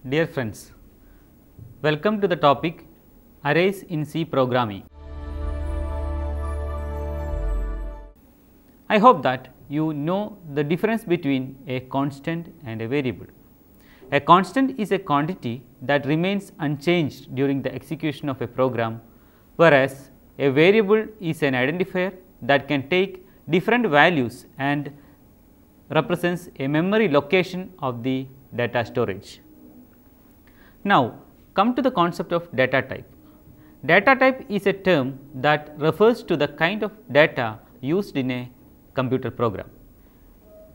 Dear friends, welcome to the topic Arrays in C programming. I hope that you know the difference between a constant and a variable. A constant is a quantity that remains unchanged during the execution of a program, whereas a variable is an identifier that can take different values and represents a memory location of the data storage. Now, come to the concept of data type. Data type is a term that refers to the kind of data used in a computer program.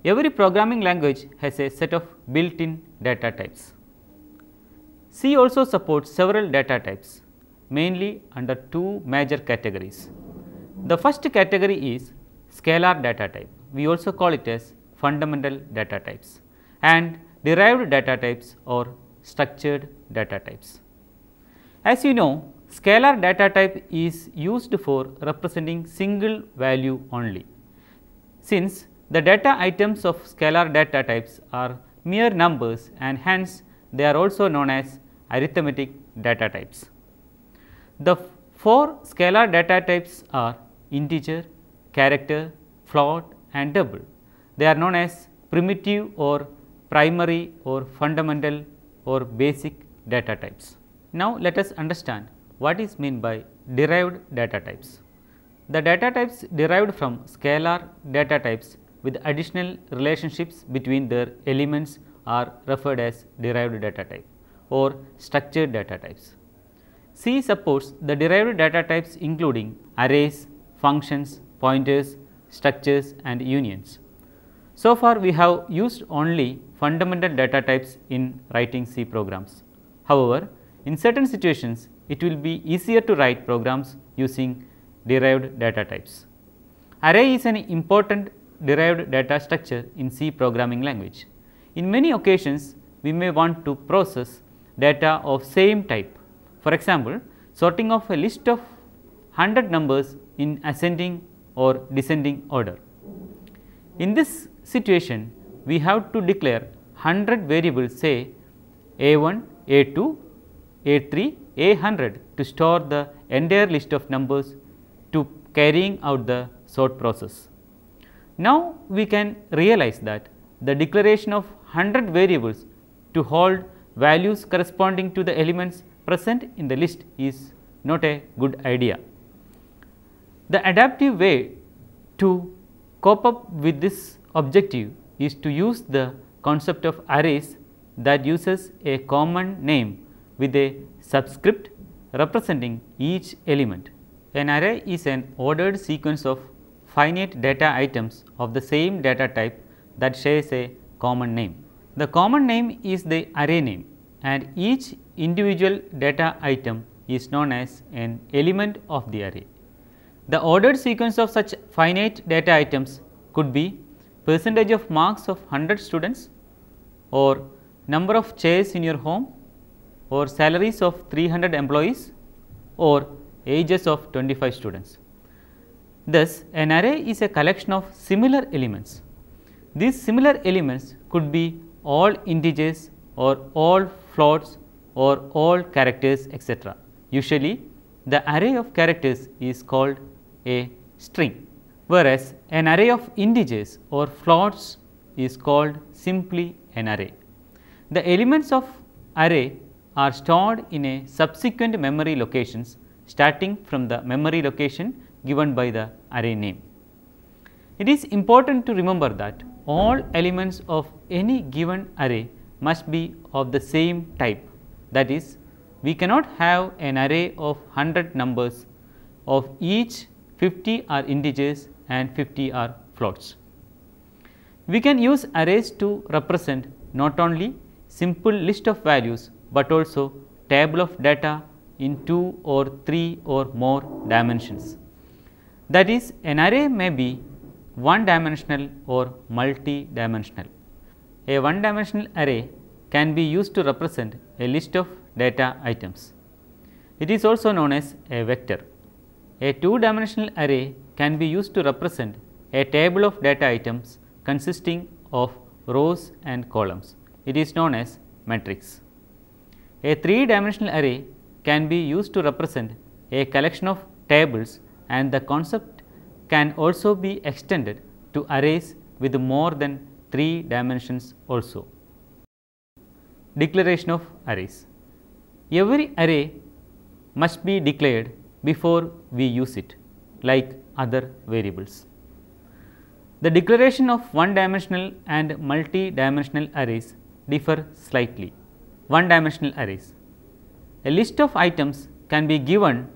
Every programming language has a set of built-in data types. C also supports several data types, mainly under two major categories. The first category is scalar data type. We also call it as fundamental data types, and derived data types or structured data types. As you know, scalar data type is used for representing single value only. Since the data items of scalar data types are mere numbers, and hence they are also known as arithmetic data types. The four scalar data types are integer, character, float and double. They are known as primitive or primary or fundamental or basic data types. Now, let us understand what is meant by derived data types. The data types derived from scalar data types with additional relationships between their elements are referred as derived data type or structured data types. C supports the derived data types including arrays, functions, pointers, structures and unions. So far, we have used only fundamental data types in writing C programs. However, in certain situations, it will be easier to write programs using derived data types. Array is an important derived data structure in C programming language. In many occasions, we may want to process data of same type. For example, sorting of a list of 100 numbers in ascending or descending order. In this situation, we have to declare 100 variables, say A1, A2, A3, A100 to store the entire list of numbers to carrying out the sort process. Now, we can realize that the declaration of 100 variables to hold values corresponding to the elements present in the list is not a good idea. The adaptive way to cope up with this objective is to use the concept of arrays that uses a common name with a subscript representing each element. An array is an ordered sequence of finite data items of the same data type that shares a common name. The common name is the array name, and each individual data item is known as an element of the array. The ordered sequence of such finite data items could be percentage of marks of 100 students, or number of chairs in your home, or salaries of 300 employees, or ages of 25 students. Thus, an array is a collection of similar elements. These similar elements could be all integers or all floats or all characters, etc. Usually, the array of characters is called a string, whereas an array of integers or floats is called simply an array. The elements of array are stored in a subsequent memory locations starting from the memory location given by the array name. It is important to remember that all elements of any given array must be of the same type. That is, we cannot have an array of 100 numbers of each 50 are integers and 50 are floats. We can use arrays to represent not only simple list of values, but also table of data in 2 or 3 or more dimensions. That is, an array may be one dimensional or multi-dimensional. A one dimensional array can be used to represent a list of data items. It is also known as a vector. A two-dimensional array can be used to represent a table of data items consisting of rows and columns. It is known as matrix. A three-dimensional array can be used to represent a collection of tables, and the concept can also be extended to arrays with more than 3 dimensions also. Declaration of arrays. Every array must be declared before we use it, like other variables. The declaration of one-dimensional and multi-dimensional arrays differ slightly. One-dimensional arrays. A list of items can be given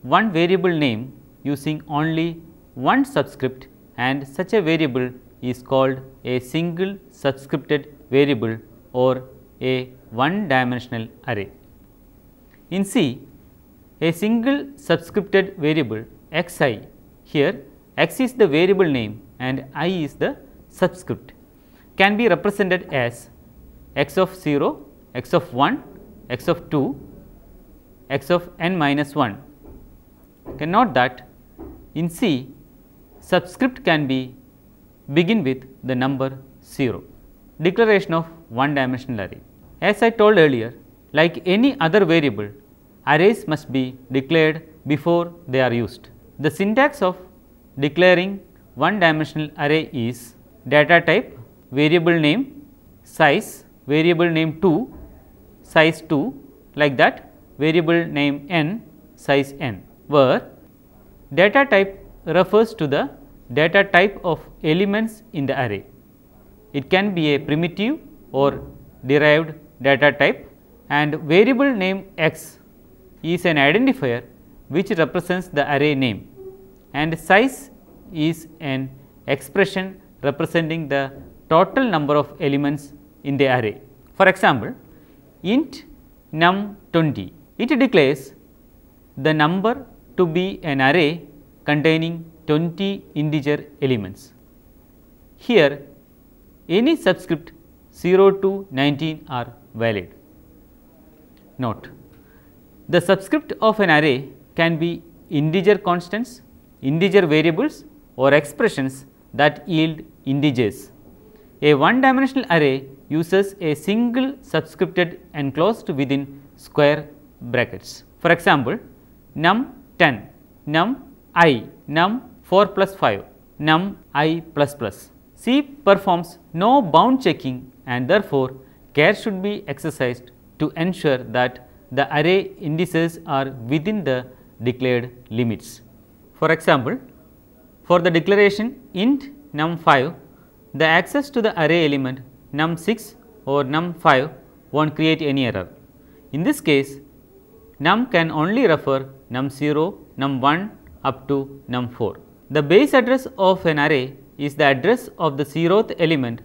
one variable name using only one subscript, and such a variable is called a single subscripted variable or a one-dimensional array. In C, a single subscripted variable xi, here x is the variable name and I is the subscript, can be represented as x of 0, x of 1, x of 2, x of n minus 1. Can note that in C, subscript can be begin with the number 0. Declaration of one-dimensional array. As I told earlier, like any other variable, arrays must be declared before they are used. The syntax of declaring one-dimensional array is data type, variable name, size, variable name 2, size 2, like that, variable name n, size n, where data type refers to the data type of elements in the array. It can be a primitive or derived data type, and variable name x is an identifier which represents the array name, and size is an expression representing the total number of elements in the array. For example, int num20, it declares the number to be an array containing 20 integer elements. Here any subscript 0 to 19 are valid. Note, the subscript of an array can be integer constants, integer variables, or expressions that yield integers. A one-dimensional array uses a single subscripted enclosed within square brackets. For example, num10, num_i, num4 plus 5, num_i plus plus. C performs no bound checking, and therefore care should be exercised to ensure that the array indices are within the declared limits. For example, for the declaration int num5, the access to the array element num6 or num5 won't create any error. In this case, num can only refer num0, num1 up to num4. The base address of an array is the address of the 0th element,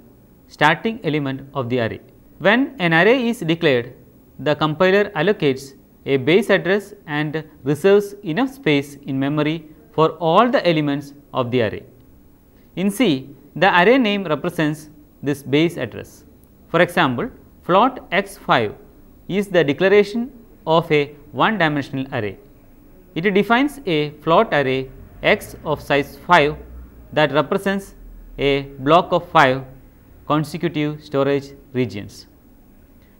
starting element of the array. When an array is declared, the compiler allocates a base address and reserves enough space in memory for all the elements of the array. In C, the array name represents this base address. For example, float x5 is the declaration of a one-dimensional array. It defines a float array x of size 5 that represents a block of 5 consecutive storage regions.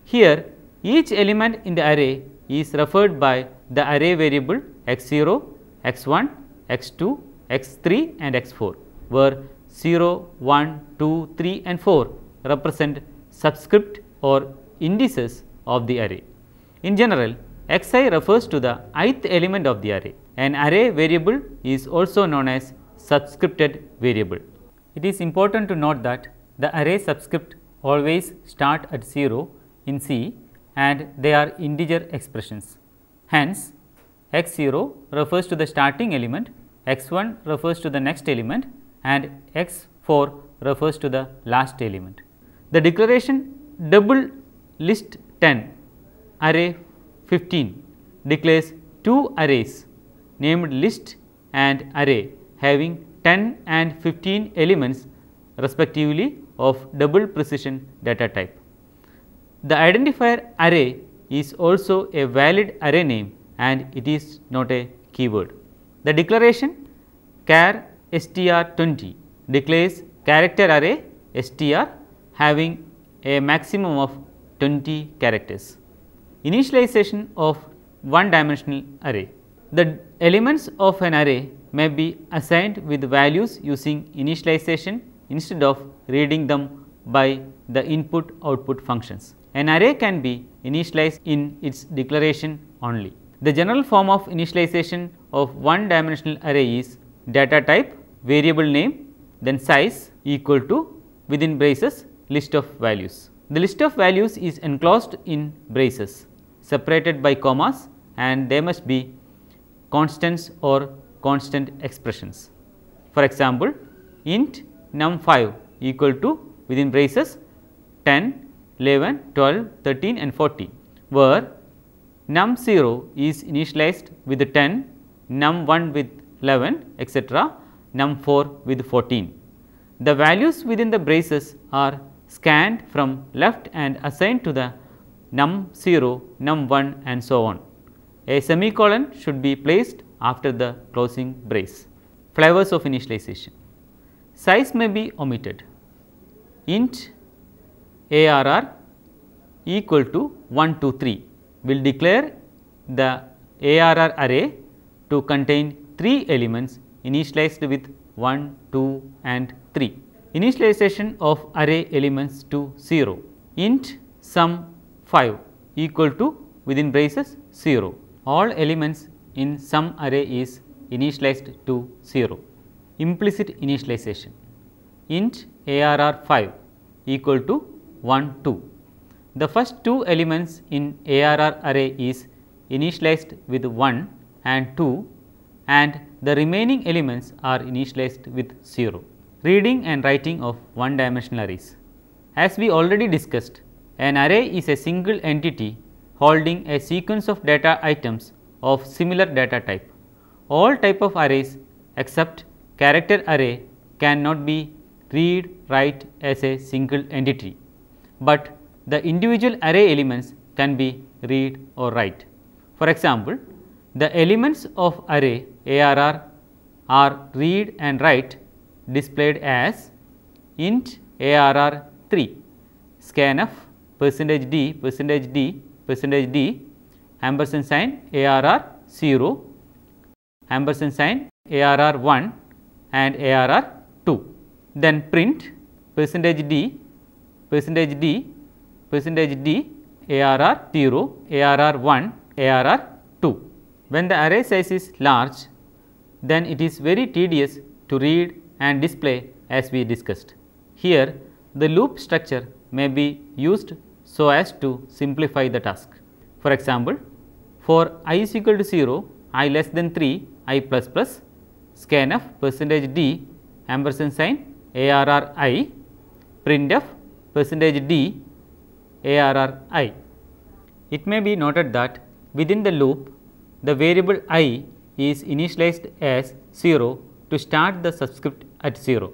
Here, each element in the array is referred by the array variable x0, x1, x2, x3 and x4, where 0, 1, 2, 3 and 4 represent subscript or indices of the array. In general, xi refers to the ith element of the array. An array variable is also known as subscripted variable. It is important to note that the array subscript always start at 0 in C, and they are integer expressions. Hence, x0 refers to the starting element, x1 refers to the next element, and x4 refers to the last element. The declaration double list 10 array 15 declares two arrays named list and array having 10 and 15 elements respectively of double precision data type. The identifier array is also a valid array name, and it is not a keyword. The declaration char str20 declares character array str having a maximum of 20 characters. Initialization of one-dimensional array. The elements of an array may be assigned with values using initialization instead of reading them by the input-output functions. An array can be initialized in its declaration only. The general form of initialization of one-dimensional array is data type, variable name, then size equal to within braces list of values. The list of values is enclosed in braces separated by commas, and they must be constants or constant expressions. For example, int num5 equal to within braces 10, 11, 12, 13 and 14, where num0 is initialized with 10, num1 with 11, etc., num4 with 14. The values within the braces are scanned from left and assigned to the num0, num1 and so on. A semicolon should be placed after the closing brace. Flavors of initialization. Size may be omitted. Int ARR equal to 1, 2, 3 will declare the ARR array to contain 3 elements initialized with 1, 2 and 3. Initialization of array elements to 0. Int sum5 equal to within braces 0. All elements in sum array is initialized to 0. Implicit initialization. Int ARR5 equal to 1, 2. The first 2 elements in ARR array is initialized with 1 and 2, and the remaining elements are initialized with 0. Reading and writing of one-dimensional arrays. As we already discussed, an array is a single entity holding a sequence of data items of similar data type. All type of arrays except character array cannot be read write as a single entity, but the individual array elements can be read or write. For example, the elements of array ARR are read and write displayed as int ARR3, scanf %d %d %d ampersand sign ARR0, ampersand sign ARR1 and ARR2. Then print %d %d %d ARR0, ARR1, ARR2. When the array size is large, then it is very tedious to read and display as we discussed. Here the loop structure may be used so as to simplify the task. For example, for I is equal to 0, I less than 3, I plus plus, scanf %d ampersand sign ARRI, printf %d ARRI. It may be noted that within the loop, the variable I is initialized as 0 to start the subscript at 0.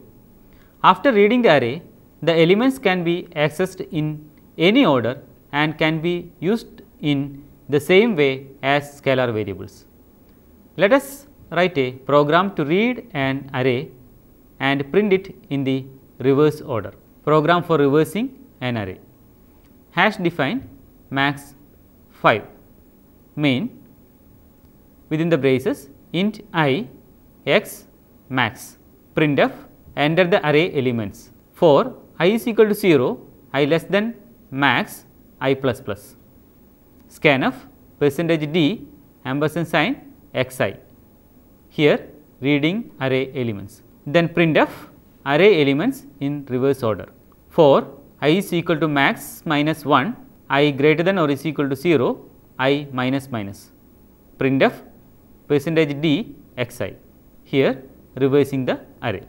After reading the array, the elements can be accessed in any order and can be used in the same way as scalar variables. Let us write a program to read an array and print it in the reverse order. Program for reversing an array. Hash define max 5 main within the braces int I x max, printf enter the array elements. For I is equal to 0, I less than max I plus plus, scanf %d ampersand sign xi, here reading array elements. Then printf array elements in reverse order. For I is equal to max minus 1, I greater than or is equal to 0, I minus minus, printf %d xi, here reversing the array.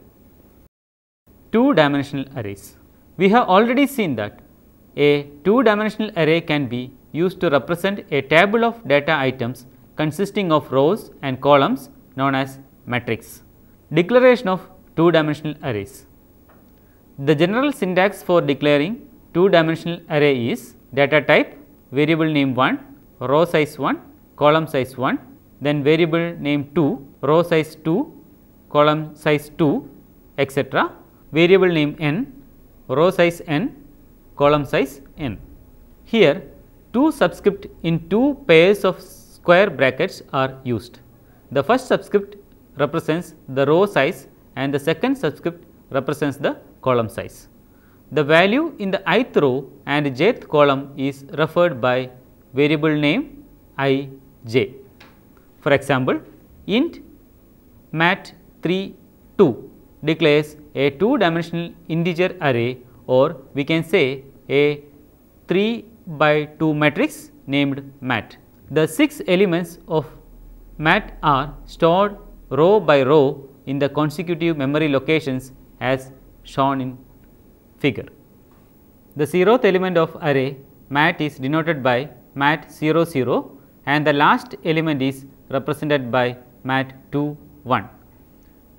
Two-dimensional arrays. We have already seen that a two-dimensional array can be used to represent a table of data items consisting of rows and columns known as matrix. Declaration of two-dimensional arrays. The general syntax for declaring two-dimensional array is data type, variable name 1, row size 1, column size 1, then variable name 2, row size 2, column size 2, etc. Variable name n, row size n, column size n. Here two subscript in two pairs of square brackets are used. The first subscript represents the row size and the second subscript represents the column size. The value in the ith row and jth column is referred by variable name I j. For example, int mat3 declares a two-dimensional integer array, or we can say a 3 by 2 matrix named mat. The 6 elements of mat are stored row by row in the consecutive memory locations as shown in figure. The 0th element of array mat is denoted by mat 0 0 and the last element is represented by mat 2 1.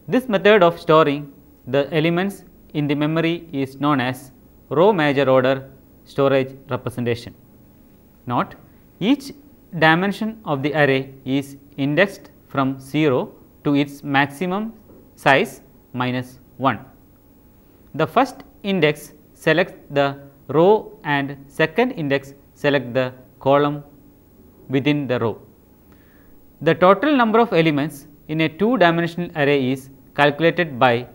This method of storing the elements in the memory is known as row major order storage representation. Note, each dimension of the array is indexed from 0 to its maximum size minus 1. The first index selects the row and second index selects the column within the row. The total number of elements in a two-dimensional array is calculated by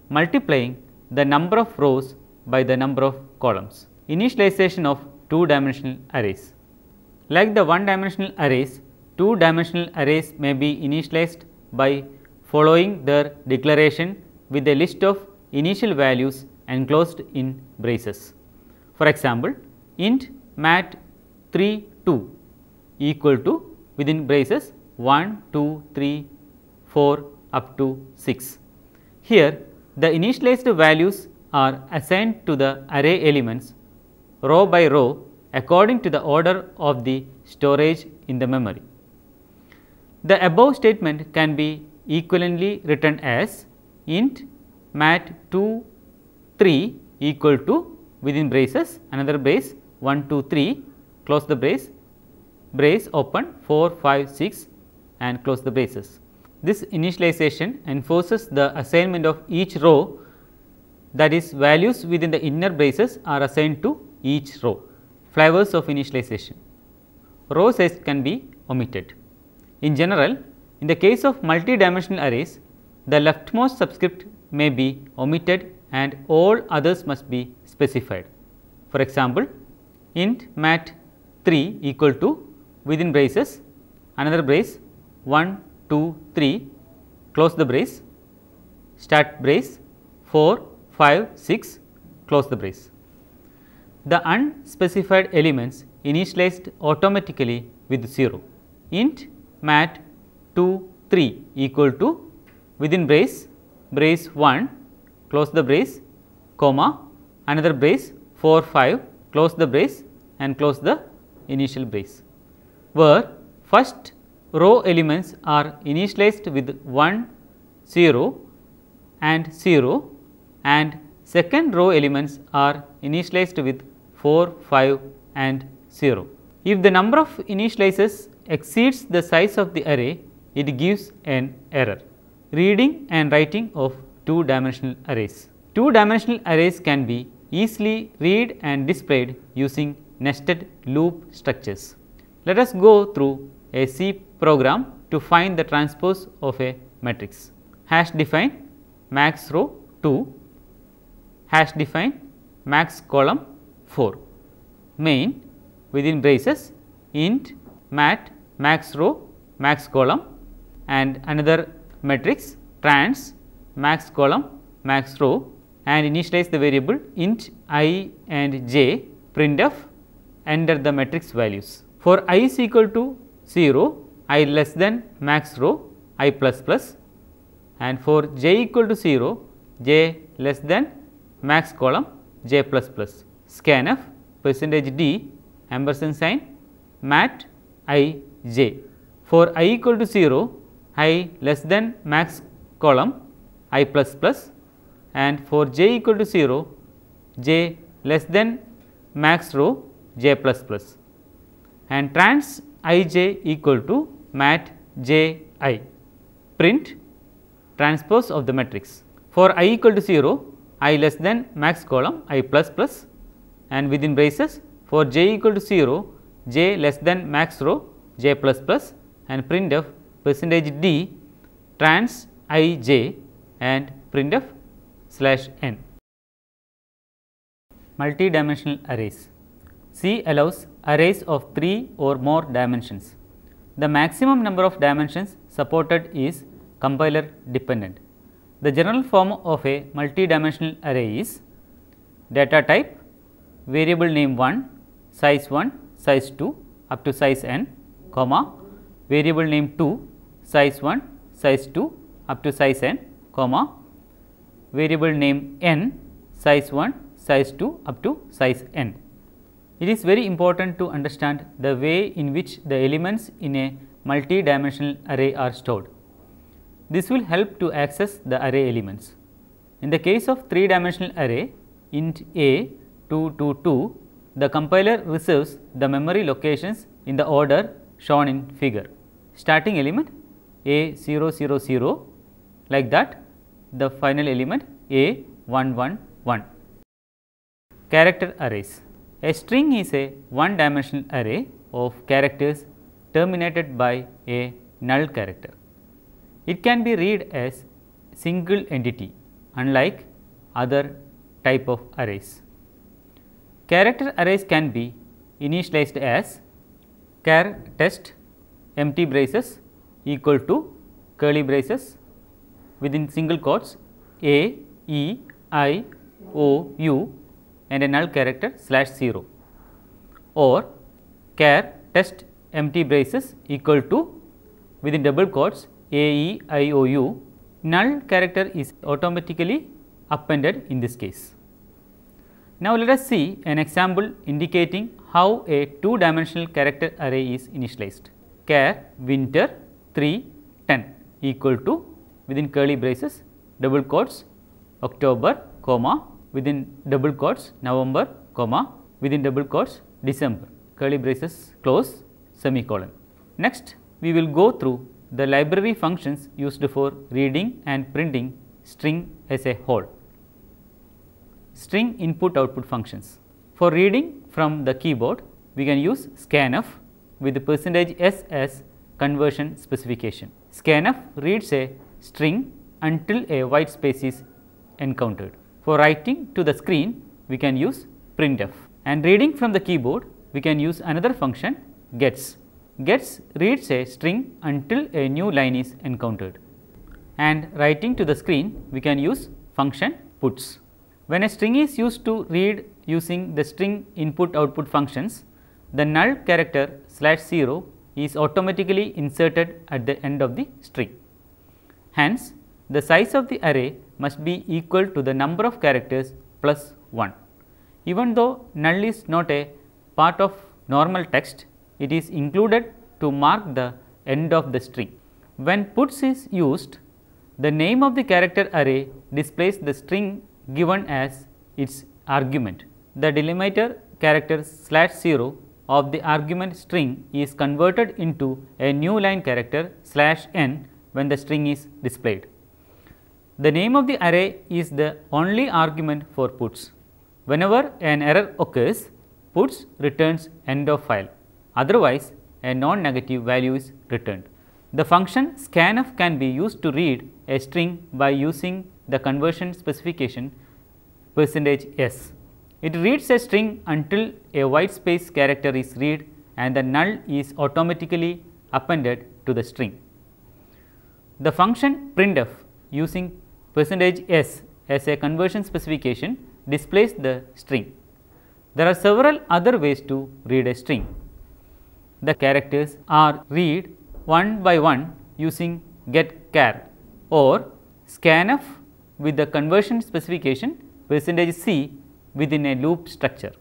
multiplying the number of rows by the number of columns. Initialization of two-dimensional arrays. Like the one-dimensional arrays, two-dimensional arrays may be initialized by following their declaration with a list of initial values enclosed in braces. For example, int mat3 2 equal to within braces 1 2 3 4 up to 6. Here the initialized values are assigned to the array elements row by row according to the order of the storage in the memory. The above statement can be equivalently written as int mat2 3 equal to within braces another brace 1 2 3 close the brace open 4 5 6 and close the braces. This initialization enforces the assignment of each row, that is values within the inner braces are assigned to each row. Flavors of initialization. Row size can be omitted. In general, in the case of multi-dimensional arrays, the leftmost subscript may be omitted and all others must be specified. For example, int mat3 equal to within braces another brace 1 2 3 close the brace start brace 4 5 6 close the brace. The unspecified elements initialized automatically with 0. Int mat2 3 equal to within brace 1 close the brace comma another brace 4 5 close the brace and close the initial brace, where first row elements are initialized with 1 0 and 0 and second row elements are initialized with 4 5 and 0. If the number of initializers exceeds the size of the array, it gives an error. Reading and writing of two-dimensional arrays. Two-dimensional arrays can be easily read and displayed using nested loop structures. Let us go through a C program to find the transpose of a matrix. Hash define max row 2, hash define max column 4, main within braces int mat max row max column and another matrix trans max column max row and initialize the variable int I and j printf enter the matrix values. For I is equal to 0, I less than max row I plus plus, and for j equal to 0, j less than max column j plus plus. Scanf percentage d ampersand sign mat I j. For I equal to 0, I less than max column I plus plus, and for j equal to 0, j less than max row j plus plus, and trans I j equal to mat j I. Print transpose of the matrix. For I equal to 0, I less than max column I plus plus, and within braces for j equal to 0, j less than max row j plus plus and printf percentage d trans I j and printf slash n. Multi-dimensional arrays. C allows arrays of 3 or more dimensions. The maximum number of dimensions supported is compiler dependent. The general form of a multi-dimensional array is data type, variable name 1, size 1, size 2 up to size n, comma, variable name 2, size 1, size 2 up to size n, comma, variable name n, size 1, size 2 up to size n. It is very important to understand the way in which the elements in a multi-dimensional array are stored. This will help to access the array elements. In the case of 3-dimensional array int a 2 to 2, the compiler reserves the memory locations in the order shown in figure. Starting element a 0 0 0, like that the final element a 1 1 1. Character arrays. A string is a one-dimensional array of characters terminated by a null character. It can be read as single entity, unlike other type of arrays. Character arrays can be initialized as char test empty braces equal to curly braces within single quotes a, e, I, o, u and a null character /0, or char test empty braces equal to within double quotes a, e, I, o, u. Null character is automatically appended in this case. Now, let us see an example indicating how a 2-dimensional character array is initialized. Char winter 3 10 equal to within curly braces double quotes October, comma, within double quotes November, comma, within double quotes December, curly braces close, semicolon. Next, we will go through the library functions used for reading and printing string as a whole. String input output functions. For reading from the keyboard, we can use scanf with the %s as conversion specification. Scanf reads a string until a white space is encountered. For writing to the screen, we can use printf, and reading from the keyboard, we can use another function gets. Gets reads a string until a new line is encountered, and writing to the screen, we can use function puts. When a string is used to read using the string input output functions, the null character /0 is automatically inserted at the end of the string. Hence, the size of the array must be equal to the number of characters plus 1. Even though null is not a part of normal text, it is included to mark the end of the string. When puts is used, the name of the character array displays the string given as its argument. The delimiter character /0 of the argument string is converted into a new line character /n when the string is displayed. The name of the array is the only argument for puts. Whenever an error occurs, puts returns end of file, otherwise a non-negative value is returned. The function scanf can be used to read a string by using the conversion specification %s. It reads a string until a white space character is read and the null is automatically appended to the string. The function printf using %s as a conversion specification displays the string. There are several other ways to read a string. The characters are read one by one using getChar or scanf with the conversion specification %c within a loop structure.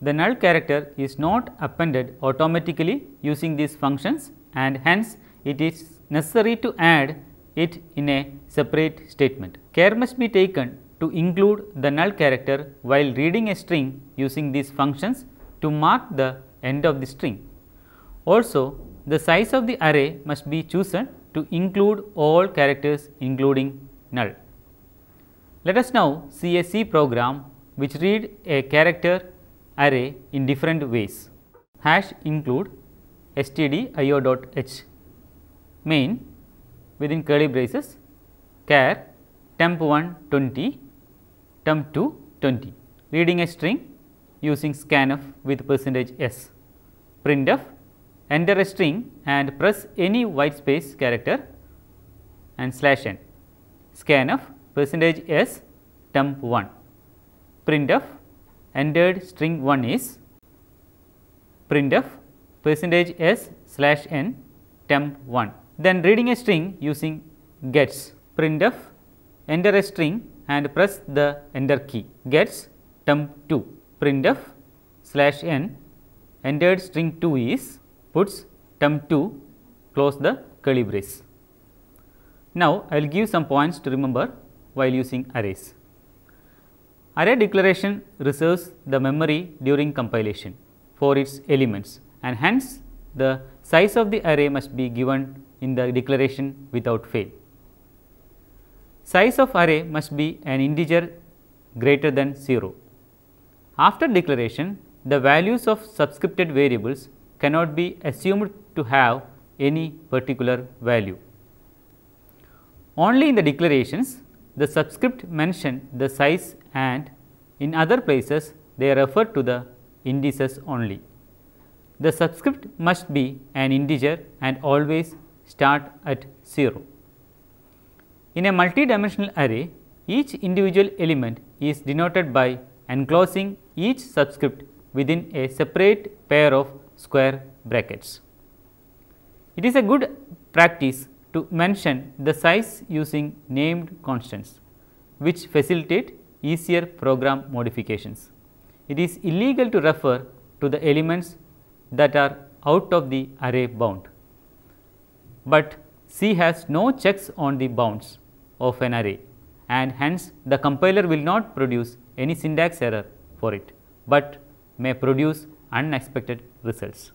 The null character is not appended automatically using these functions, and hence it is necessary to add it in a separate statement. Care must be taken to include the null character while reading a string using these functions to mark the end of the string. Also, the size of the array must be chosen to include all characters including null. Let us now see a C program which read a character array in different ways. hash include stdio.h main within curly braces char temp1 20 temp2 20. Reading a string using scanf with %s. Printf, enter a string and press any white space character and /n. Scanf %s temp1. Printf, entered string 1 is printf %s/n temp1. Then reading a string using gets. Printf, enter a string and press the enter key. Gets temp2. Printf /n, entered string 2 is puts temp2, close the curly brace. Now, I will give some points to remember while using arrays. Array declaration reserves the memory during compilation for its elements, and hence the size of the array must be given in the declaration without fail. Size of array must be an integer greater than 0. After declaration, the values of subscripted variables cannot be assumed to have any particular value. Only in the declarations the subscript mention the size, and in other places they refer to the indices only. The subscript must be an integer and always start at 0. In a multi-dimensional array, each individual element is denoted by enclosing each subscript within a separate pair of square brackets. It is a good practice to mention the size using named constants, which facilitate easier program modifications. It is illegal to refer to the elements that are out of the array bound, but C has no checks on the bounds of an array, and hence the compiler will not produce any syntax error for it, but may produce unexpected results.